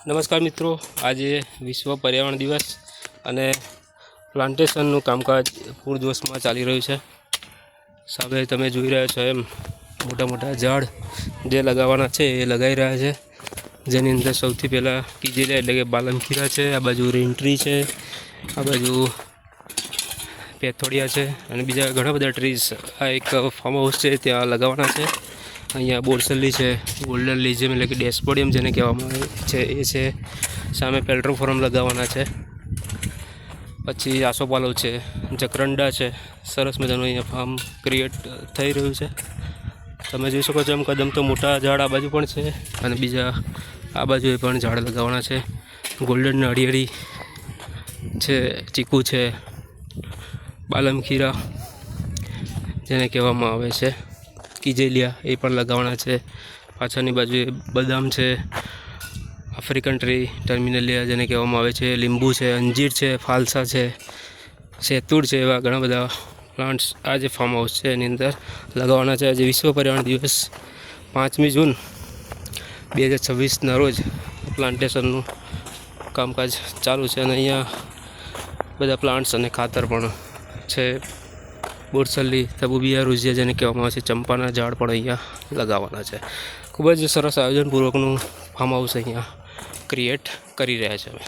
નમસ્કાર મિત્રો, આજે વિશ્વ પર્યાવરણ દિવસ અને પ્લાન્ટેશનનું કામકાજ પૂરજોશમાં ચાલી રહ્યું છે. સામે તમે જોઈ રહ્યા છો એમ મોટા મોટા ઝાડ જે લગાવવાના છે એ લગાવી રહ્યા છે. જેની અંદર સૌથી પહેલાં કીજેલિયા એટલે કે બાલમખીરા છે, આ બાજુ રેન ટ્રી છે, આ બાજુ પેથોડિયા છે અને બીજા ઘણા બધા ટ્રીઝ આ એક ફાર્મ હાઉસ છે ત્યાં લગાવવાના છે. અહીંયા બોરસલી છે, ગોલ્ડન લીઝિયમ એટલે કે ડેસ્પોડિયમ જેને કહેવામાં આવે છે એ છે. સામે પેલ્ટ્રોફોરમ લગાવવાના છે. પછી આસોપાલવ છે, જકરંડા છે. સરસ મજાનું અહીંયા ફાર્મ ક્રિએટ થઈ રહ્યું છે. તમે જોઈ શકો છો એમ કદમ તો મોટા ઝાડ આ બાજુ પણ છે અને બીજા આ બાજુએ પણ ઝાડ લગાવવાના છે. ગોલ્ડન નાળિયેરી છે, ચીકુ છે, બાલમખીરા જેને કહેવામાં આવે છે, કીજેલિયા એ પણ લગાવવાના છે. પાછળની બાજુએ બદામ છે, આફ્રિકન ટ્રી ટર્મિનેલિયા જેને કહેવામાં આવે છે, લીંબુ છે, અંજીર છે, ફાલસા છે, શેતુર છે, એવા ઘણા બધા પ્લાન્ટ્સ આ જે ફાર્મ હાઉસ છે એની અંદર લગાવવાના છે. આજે વિશ્વ પર્યાવરણ દિવસ 5મી જૂન 2026ના રોજ પ્લાન્ટેશનનું કામકાજ ચાલુ છે અને અહીંયા બધા પ્લાન્ટ્સ અને ખાતર પણ છે. બોરસલી, તબુબિયા, રૂઝિયા જેને કહેવામાં આવે છે, ચંપાના ઝાડ પણ અહીંયા લગાવવાના છે. ખૂબ જ સરસ આયોજનપૂર્વકનું ફાર્મ હાઉસ અહીંયા ક્રિએટ કરી રહ્યા છે અમે.